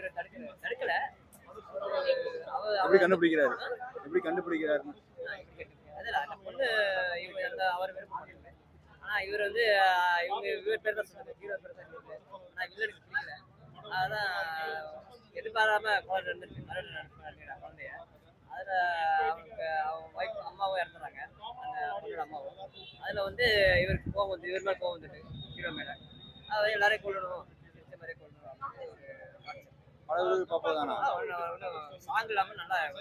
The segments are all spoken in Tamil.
இவர் தடுக்கல. எப்படி கண்டுபிடிக்கிறாரு? எப்படி கண்டுபிடிக்கிறாரு? அதுல அந்த பொண்ணு இவங்க அந்த அவர் விருப்பப்படல. ஆனா இவர் வந்து இவர் பேர் தான் சொன்னாரு, ஹீரோ பேர் தான் சொன்னாரு. ஆனா வில்லனுக்கு பிடிக்கல. அதான் எதிர்பாராம குழந்தை இருந்துச்சு, மறுபடியும் நடத்துறாங்க குழந்தைய. அதுல அவங்க ஒய்ஃப் அம்மாவும் இறந்துறாங்க, அந்த பொண்ணோட அம்மாவும். அதுல வந்து இவருக்கு கோவம் வந்து இவர் மேல கோவம் வந்துட்டு ஹீரோ மேல, அதை எல்லாரையும் கொள்ளணும், பிடிச்ச மாதிரியே கொள்ளணும். பார்ப்பதானா? சாங் இல்லாம நல்லா ரொம்ப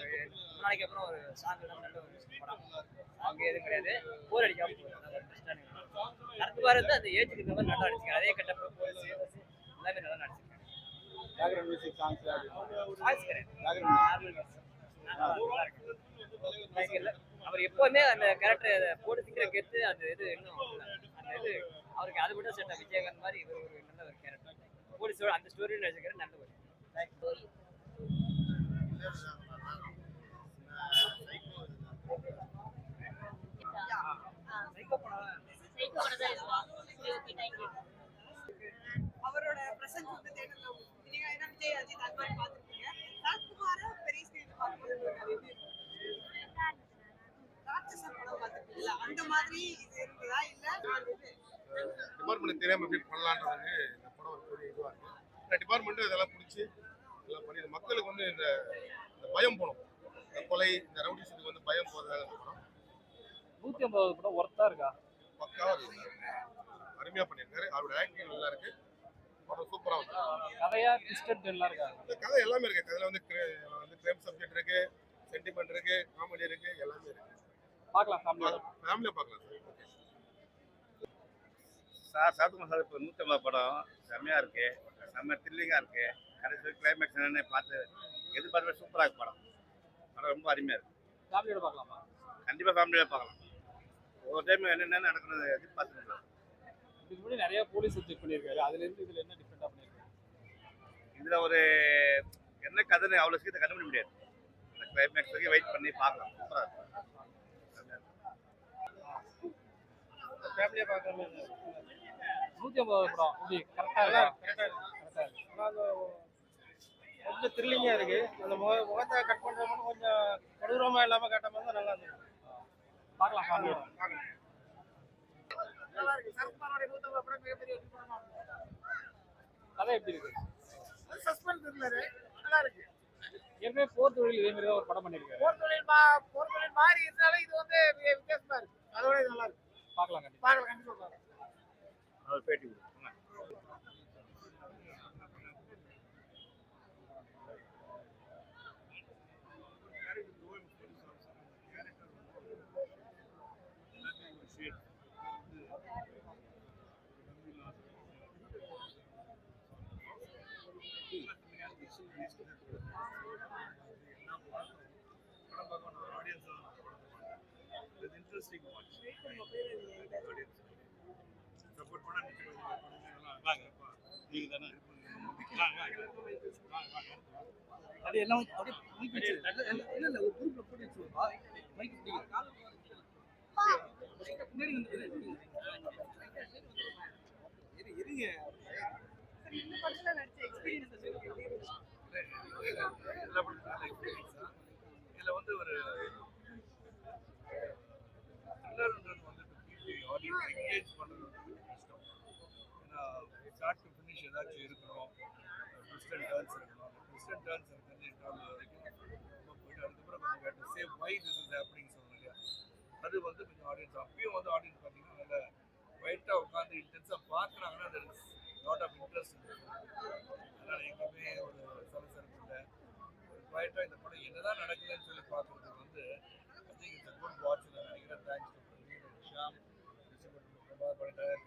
நாளைக்கு அப்புறம் ஒரு சாங் இல்லாம நல்ல ஒரு படம். சாங் எதுவும் கிடையாது, போர் அடிக்காம நடத்துவாரு. அந்த ஏஜுக்கு இந்த மாதிரி நல்லா நடிச்சிருக்காரு. அதே கட்டப்ப போலீஸ் எல்லாமே நல்லா நடிச்சிருக்காங்க. பேக்ரவுண்ட் மியூசிக் சாங்ஸ் அவர் எப்பவுமே அந்த கேரக்டர் போட்டு திங்கிற கெத்து அந்த இது இன்னும் அந்த இது அவருக்கு அது மட்டும் செட். விஜயகாந்த் மாதிரி இவர் ஒரு நல்ல ஒரு கேரக்டர். போலீஸோட அந்த ஸ்டோரி நடிச்சிருக்காரு, நல்ல ஒரு அவரோட பிரசன்ஸ் வந்து தேட்டர்ல நீங்க என்ன விஜய் அஜித் அந்த மாதிரி பார்த்துருக்கீங்க. ராஜ்குமார பெரிய ஸ்கிரீன் பார்க்கும்போது ராட்சசன் படம் பார்த்துருக்கீங்களா? அந்த மாதிரி இது இருக்குதா இல்ல டிபார்ட்மெண்ட் தெரியாம எப்படி பண்ணலான்றது இந்த படம் ஒரு பெரிய இதுவா இருக்கு. இந்த டிபார்ட்மெண்ட் இதெல்லாம் பிடிச்சி எல்லாம் பண்ணி மக்களுக்கு வந்து இந்த பயம் போகணும். இந்த கொலை இந்த ரவுடிஸுக்கு வந்து பயம் போறதாக இந்த படம் 150 படம் ஒர்த்தா இருக்கா? பக்காவா இருக்கு, அருமையா பண்ணியிருக்காரு. அவரோட ஆக்டிங் நல்லா இருக்கு, படம் சூப்பரா வந்து கதையா ட்விஸ்டட் எல்லாம் இருக்கா? இந்த கதை எல்லாமே இருக்கு. கதையில வந்து கிரைம் சப்ஜெக்ட் இருக்கு, சென்டிமெண்ட் இருக்கு, காமெடி இருக்கு, எல்லாமே இருக்கு. பார்க்கலாம், ஃபேமிலியா பார்க்கலாம் சார். சாத்துக்குமார் சார் இப்போ 150 படம் செம்மையா இருக்கு, செம்ம த்ரில்லிங்கா இருக்கு. கடைசி கிளைமேக்ஸ் என்னன்னு பார்த்து எதிர்பார்த்து சூப்பராக இருக்கு படம். படம் ரொம்ப அருமையா இருக்கு. ஃபேமிலியோட பார்க்கலாமா? கண்டிப்பா ஃபேமிலியோட பார்க்கலாம். ஒவ்வொரு டைம் என்னென்ன நடக்கணும் எதிர்பார்த்துக்கலாம். இதுக்கு முன்னாடி நிறைய போலீஸ் சப்ஜெக்ட் பண்ணியிருக்காரு, அதுல இருந்து இதுல என்ன டிஃபரெண்டா பண்ணியிருக்காரு? இதுல ஒரு என்ன கதைன்னு அவ்வளவு சீக்கிரம் கண்டுபிடிக்க முடியாது. அந்த கிளைமேக்ஸ் வரைக்கும் வெயிட் பண்ணி பார்க்கலாம். சூப்பரா இருக்கு. ஃபேமிலியா பார்க்கற மாதிரி 150 படம் இது கரெக்டா கொஞ்சம் த்ரில்லிங்கா இருக்கு. அந்த முகத்தை கட் பண்ற மட்டும் கொஞ்சம் கொடூரமா இல்லாம கட்ட மாதிரி தான் நல்லா இருந்துச்சு. பார்க்கலாம், ஃபேமிலியோட நல்லா இருக்கு. சரத்குமாரோட 150 படம் மிகப்பெரிய படமா கதை எப்படி இருக்கு? சஸ்பென்ஸ் த்ரில்லர் நல்லா இருக்கு. ஏற்கனவே போர் தொழில் இதே மாதிரி தான் ஒரு படம் பண்ணியிருக்காரு. போர் தொழில் மாதிரி இருந்தாலும் இது வந்து வித்தியாசமா இருக்கு. அதோட இது நல்லா இருக்கு. பார்க்கலாம், கண்டிப்பா பார்க்கலாம். அவர் பேட்டி கொடுங்க. அது எல்லாம் அப்படியே இல்ல ஒரு குரூப்ல போட்டு வச்சிருப்பா மைக் பிடிக்கும். இருங்க இந்த படத்துல நடிச்ச எக்ஸ்பீரியன்ஸ் இதுல வந்து ஒரு த்ரில்லர்ன்றது வந்து ஆடியன்ஸ் என்கேஜ் பண்றது கஷ்டம். ஏன்னா ஸ்டார்ட் டு ஃபினிஷ் ஏதாச்சும் இருக்கணும், ட்விஸ்ட் அண்ட் டர்ன்ஸ் இருக்கணும். ட்விஸ்ட் அண்ட் டர்ன்ஸ் வந்து ரொம்ப போயிட்டு அதுக்கப்புறம் கொஞ்சம் save why this is happening சொல்லுங்க இல்லையா, அது வந்து கொஞ்சம் ஆடியன்ஸ் அப்பயும் வந்து ஆடியன்ஸ் பார்த்தீங்கன்னா நல்ல ஒயிட்டாக உட்காந்து இன்டென்ஸாக பார்க்குறாங்கன்னா அது லாட் ஆஃப் இன்ட்ரெஸ்ட் இருக்குது. அதனால் எங்கேயுமே ஒரு சலசலப்பு இல்லை, ஒரு குவைட்டாக இந்த படம் என்னதான் நடக்குதுன்னு சொல்லி பார்க்குறதுக்கு வந்து I think it's a good watch நான் நினைக்கிறேன். Thanks to Sham,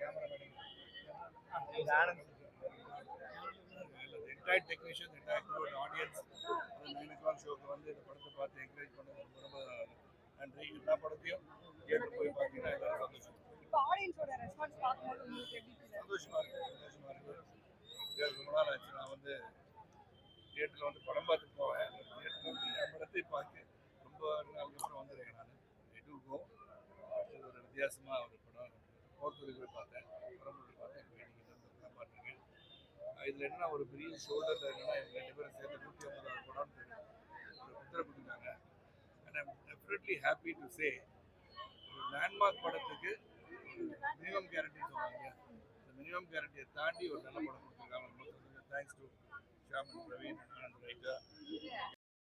cameraman, entire technician, entire crew and audience 9 o'clock ஷோக்கு வந்து இந்த படத்தை பார்த்து என்கரேஜ் பண்ணது ரொம்ப ரொம்ப நன்றி. எல்லா படத்தையும் தியேட்டர் போய் பார்த்தீங்கன்னா எல்லாரும் சந்தோஷம். இப்போ ஆடியன்ஸோட ரெஸ்பான்ஸ் பார்க்கும்போது உங்களுக்கு எப்படி ஃபீல் ஆகுது? சந்தோஷமா இருக்கு. ரொம்ப நாள் ஆச்சு நான் வந்து தியேட்டரில் வந்து படம் பார்த்து போவேன். தியேட்டரில் வந்து என் படத்தை பார்த்து ரொம்ப நாளுக்கு அப்புறம் வந்துருக்கேன் நான். எடு கோ அடுத்தது ஒரு வித்தியாசமாக ஒரு படம் போர்த்துக்கு போய் பார்த்தேன், படம் போய் பார்த்தேன். நீங்கள் பார்த்துருக்கேன். இதில் என்னன்னா ஒரு பெரிய ஷோல்டரில் என்னன்னா 2 பேரும் I'm definitely happy to say ஒரு லேண்ட்மார்க் படத்துக்கு மினிமம் கேரண்டி சொல்லுவாங்க இல்லையா, இந்த மினிமம் கேரண்டியை தாண்டி ஒரு நல்ல படம் கொடுத்துருக்காங்க. Thanks to Shyam and Praveen and writer.